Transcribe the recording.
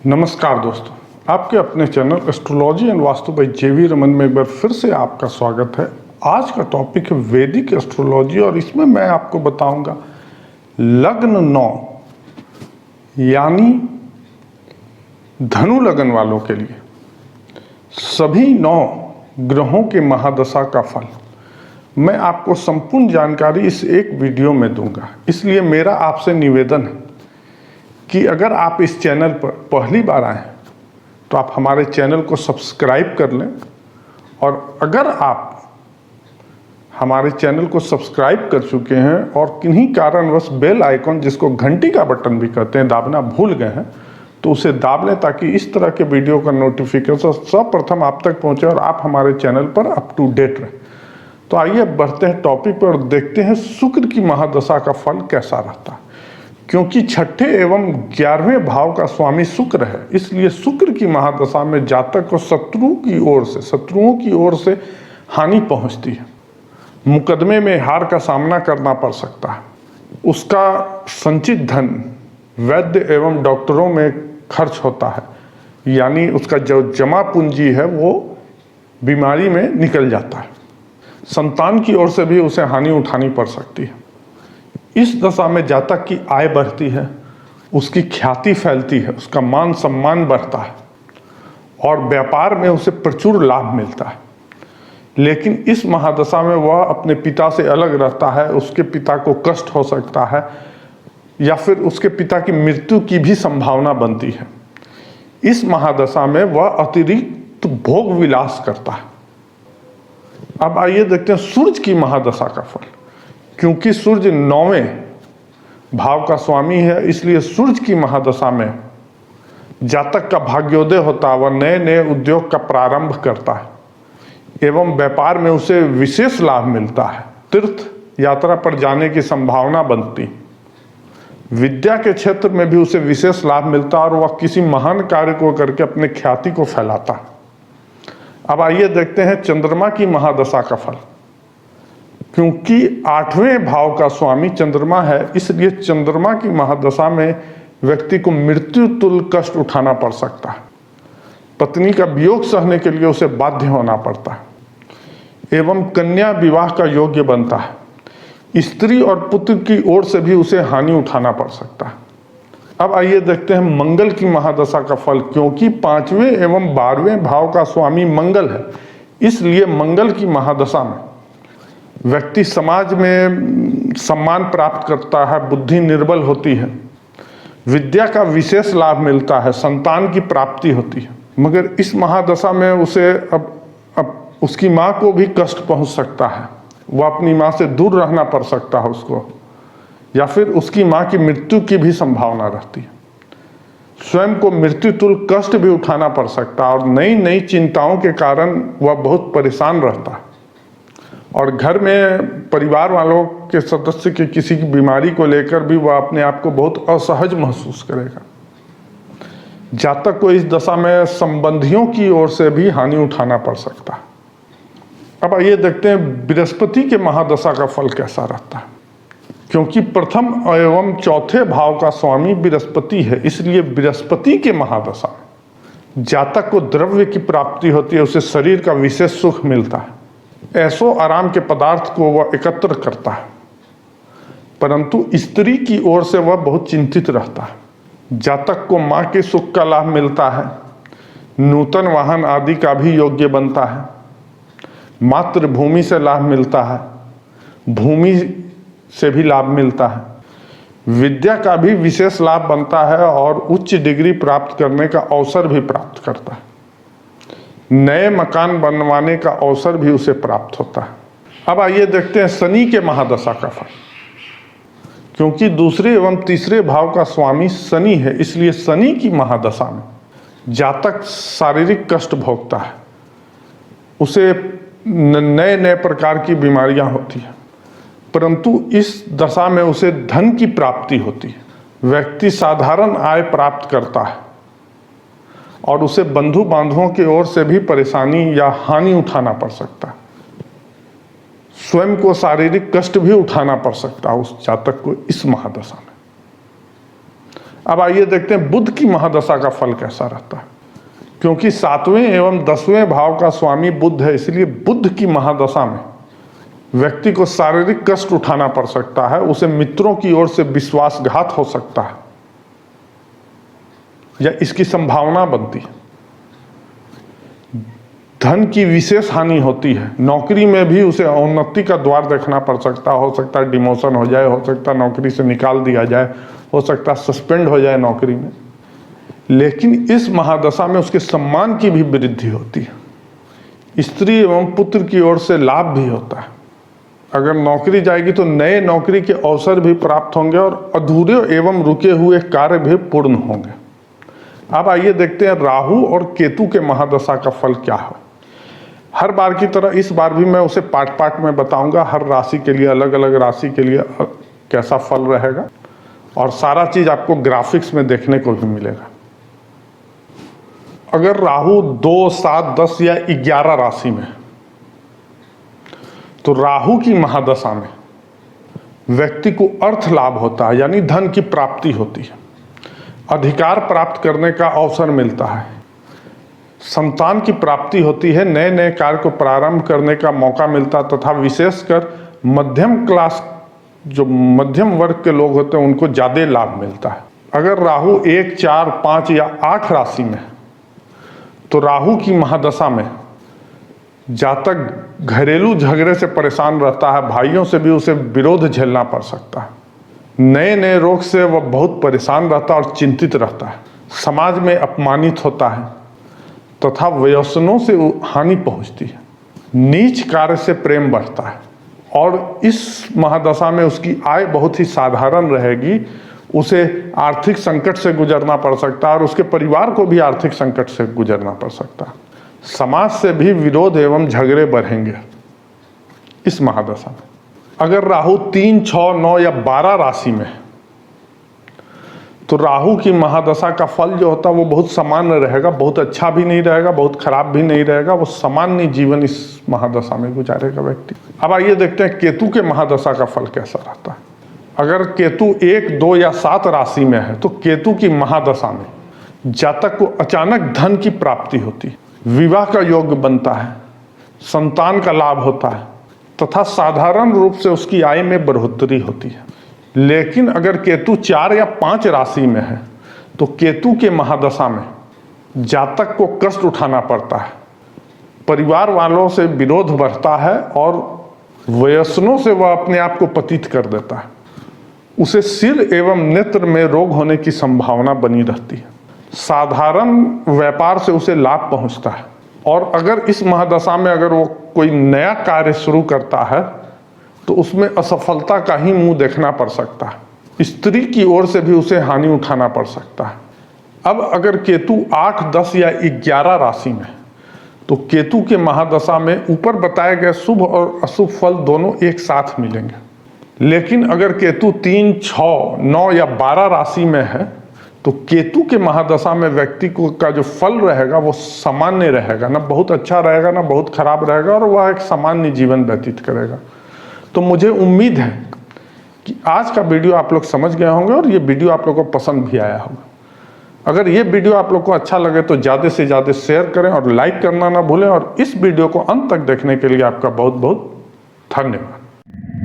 नमस्कार दोस्तों, आपके अपने channel astrology and vastu by JV Raman में एक बार फिर से आपका स्वागत है। आज का टॉपिक है वैदिक एस्ट्रोलॉजी और इसमें मैं आपको बताऊंगा लग्न 9 यानी धनु लगन वालों के लिए सभी 9 ग्रहों के महादशा का फल मैं आपको संपूर्ण जानकारी इस एक वीडियो में दूंगा। इसलिए मेरा आपसे निवेदन है कि अगर आप इस चैनल पर पहली बार आए तो आप हमारे चैनल को सब्सक्राइब कर लें, और अगर आप हमारे चैनल को सब्सक्राइब कर चुके हैं और किन्हीं कारणवश बेल आइकॉन, जिसको घंटी का बटन भी कहते हैं, दाबना भूल गए हैं तो उसे दाब लें ताकि इस तरह के वीडियो का नोटिफिकेशन सर्वप्रथम आप तक पहुंचे और आप हमारे चैनल पर अप टू डेट रहें। तो आइए बढ़ते हैं टॉपिक पर और देखते हैं शुक्र की महादशा का फल कैसा रहता है। क्योंकि छठे एवं 11वें भाव का स्वामी शुक्र है, इसलिए शुक्र की महादशा में जातक को शत्रुओं की ओर से हानि पहुंचती है। मुकदमे में हार का सामना करना पड़ सकता है। उसका संचित धन वैद्य एवं डॉक्टरों में खर्च होता है, यानी उसका जो जमा पूंजी है वो बीमारी में निकल जाता है। संतान की ओर से भी उसे हानि उठानी पड़ सकती है। इस दशा में जातक की आय बढ़ती है, उसकी ख्याति फैलती है, उसका मान सम्मान बढ़ता है और व्यापार में उसे प्रचुर लाभ मिलता है। लेकिन इस महादशा में वह अपने पिता से अलग रहता है, उसके पिता को कष्ट हो सकता है या फिर उसके पिता की मृत्यु की भी संभावना बनती है। इस महादशा में वह अतिरिक्त भोग विलास करता है। अब आइए देखते हैं सूर्य की महादशा का फल। क्योंकि सूर्य 9वें भाव का स्वामी है, इसलिए सूर्य की महादशा में जातक का भाग्योदय होता है। वह नए नए उद्योग का प्रारंभ करता है एवं व्यापार में उसे विशेष लाभ मिलता है। तीर्थ यात्रा पर जाने की संभावना बनती। विद्या के क्षेत्र में भी उसे विशेष लाभ मिलता है और वह किसी महान कार्य को करके अपने ख्याति को फैलाता है। अब आइए देखते हैं चंद्रमा की महादशा का फल। क्योंकि 8वें भाव का स्वामी चंद्रमा है, इसलिए चंद्रमा की महादशा में व्यक्ति को मृत्यु तुल्य कष्ट उठाना पड़ सकता है। पत्नी का वियोग सहने के लिए उसे बाध्य होना पड़ता है एवं कन्या विवाह का योग्य बनता है। स्त्री और पुत्र की ओर से भी उसे हानि उठाना पड़ सकता है। अब आइए देखते हैं मंगल की महादशा का फल। क्योंकि 5वें एवं 12वें भाव का स्वामी मंगल है, इसलिए मंगल की महादशा में व्यक्ति समाज में सम्मान प्राप्त करता है, बुद्धि निर्बल होती है, विद्या का विशेष लाभ मिलता है, संतान की प्राप्ति होती है। मगर इस महादशा में उसे अब उसकी माँ को भी कष्ट पहुंच सकता है। वह अपनी माँ से दूर रहना पड़ सकता है उसको, या फिर उसकी माँ की मृत्यु की भी संभावना रहती है। स्वयं को मृत्यु तुल्य कष्ट भी उठाना पड़ सकता है और नई नई चिंताओं के कारण वह बहुत परेशान रहता है। और घर में परिवार वालों के सदस्य के किसी की बीमारी को लेकर भी वह अपने आप को बहुत असहज महसूस करेगा। जातक को इस दशा में संबंधियों की ओर से भी हानि उठाना पड़ सकता है। अब आइए देखते हैं बृहस्पति के महादशा का फल कैसा रहता है। क्योंकि प्रथम एवं चौथे भाव का स्वामी बृहस्पति है, इसलिए बृहस्पति के महादशा में जातक को द्रव्य की प्राप्ति होती है, उसे शरीर का विशेष सुख मिलता है। ऐसो आराम के पदार्थ को वह एकत्र करता है, परंतु स्त्री की ओर से वह बहुत चिंतित रहता है। जातक को माँ के सुख का लाभ मिलता है, नूतन वाहन आदि का भी योग्य बनता है, मातृभूमि से लाभ मिलता है, भूमि से भी लाभ मिलता है, विद्या का भी विशेष लाभ बनता है और उच्च डिग्री प्राप्त करने का अवसर भी प्राप्त करता है। नए मकान बनवाने का अवसर भी उसे प्राप्त होता है। अब आइए देखते हैं शनि के महादशा का फल। क्योंकि दूसरे एवं तीसरे भाव का स्वामी शनि है, इसलिए शनि की महादशा में जातक शारीरिक कष्ट भोगता है, उसे नए नए प्रकार की बीमारियां होती हैं, परंतु इस दशा में उसे धन की प्राप्ति होती है। व्यक्ति साधारण आय प्राप्त करता है और उसे बंधु बांधवों की ओर से भी परेशानी या हानि उठाना पड़ सकता है। स्वयं को शारीरिक कष्ट भी उठाना पड़ सकता है उस जातक को इस महादशा में। अब आइए देखते हैं बुध की महादशा का फल कैसा रहता है। क्योंकि 7वें एवं 10वें भाव का स्वामी बुध है, इसलिए बुध की महादशा में व्यक्ति को शारीरिक कष्ट उठाना पड़ सकता है, उसे मित्रों की ओर से विश्वासघात हो सकता है या इसकी संभावना बनती है। धन की विशेष हानि होती है। नौकरी में भी उसे अवनति का द्वार देखना पड़ सकता है। हो सकता है डिमोशन हो जाए, हो सकता है नौकरी से निकाल दिया जाए, हो सकता है सस्पेंड हो जाए नौकरी में। लेकिन इस महादशा में उसके सम्मान की भी वृद्धि होती है। स्त्री एवं पुत्र की ओर से लाभ भी होता है। अगर नौकरी जाएगी तो नए नौकरी के अवसर भी प्राप्त होंगे और अधूरे एवं रुके हुए कार्य भी पूर्ण होंगे। अब आइए देखते हैं राहु और केतु के महादशा का फल क्या है। हर बार की तरह इस बार भी मैं उसे पार्ट पार्ट में बताऊंगा। हर राशि के लिए, अलग अलग राशि के लिए कैसा फल रहेगा और सारा चीज आपको ग्राफिक्स में देखने को भी मिलेगा। अगर राहु 2, 7, 10 या 11 राशि में, तो राहु की महादशा में व्यक्ति को अर्थ लाभ होता है, यानी धन की प्राप्ति होती है। अधिकार प्राप्त करने का अवसर मिलता है। संतान की प्राप्ति होती है। नए नए कार्य को प्रारंभ करने का मौका मिलता है तथा विशेषकर मध्यम क्लास, जो मध्यम वर्ग के लोग होते हैं, उनको ज़्यादा लाभ मिलता है। अगर राहु 1, 4, 5 या 8 राशि में, तो राहु की महादशा में जातक घरेलू झगड़े से परेशान रहता है। भाइयों से भी उसे विरोध झेलना पड़ सकता है। नए नए रोग से वह बहुत परेशान रहता है और चिंतित रहता है। समाज में अपमानित होता है तथा व्यसनों से हानि पहुंचती है। नीच कार्य से प्रेम बढ़ता है और इस महादशा में उसकी आय बहुत ही साधारण रहेगी। उसे आर्थिक संकट से गुजरना पड़ सकता है और उसके परिवार को भी आर्थिक संकट से गुजरना पड़ सकता है। समाज से भी विरोध एवं झगड़े बढ़ेंगे इस महादशा में। अगर राहु 3, 6, 9 या 12 राशि में, तो राहु की महादशा का फल जो होता है वो बहुत सामान्य रहेगा। बहुत अच्छा भी नहीं रहेगा, बहुत खराब भी नहीं रहेगा। वो सामान्य जीवन इस महादशा में गुजारेगा व्यक्ति। अब आइए देखते हैं केतु के महादशा का फल कैसा रहता है। अगर केतु 1, 2 या 7 राशि में है, तो केतु की महादशा में जातक को अचानक धन की प्राप्ति होती है, विवाह का योग बनता है, संतान का लाभ होता है तथा साधारण रूप से उसकी आय में बढ़ोतरी होती है। लेकिन अगर केतु 4 या 5 राशि में है, तो केतु के महादशा में जातक को कष्ट उठाना पड़ता है। परिवार वालों से विरोध बढ़ता है और व्यसनों से वह अपने आप को पतित कर देता है। उसे सिर एवं नेत्र में रोग होने की संभावना बनी रहती है। साधारण व्यापार से उसे लाभ पहुंचता है। और अगर इस महादशा में अगर वो कोई नया कार्य शुरू करता है, तो उसमें असफलता का ही मुंह देखना पड़ सकता है। स्त्री की ओर से भी उसे हानि उठाना पड़ सकता है। अब अगर केतु 8, 10 या 11 राशि में, तो केतु के महादशा में ऊपर बताए गए शुभ और अशुभ फल दोनों एक साथ मिलेंगे। लेकिन अगर केतु 3, 6, 9 या 12 राशि में है, तो केतु के महादशा में व्यक्ति को का जो फल रहेगा वो सामान्य रहेगा, ना बहुत अच्छा रहेगा ना बहुत खराब रहेगा, और वह एक सामान्य जीवन व्यतीत करेगा। तो मुझे उम्मीद है कि आज का वीडियो आप लोग समझ गए होंगे और ये वीडियो आप लोगों को पसंद भी आया होगा। अगर ये वीडियो आप लोग को अच्छा लगे तो ज़्यादा से ज़्यादा शेयर करें और लाइक करना ना भूलें। और इस वीडियो को अंत तक देखने के लिए आपका बहुत बहुत धन्यवाद।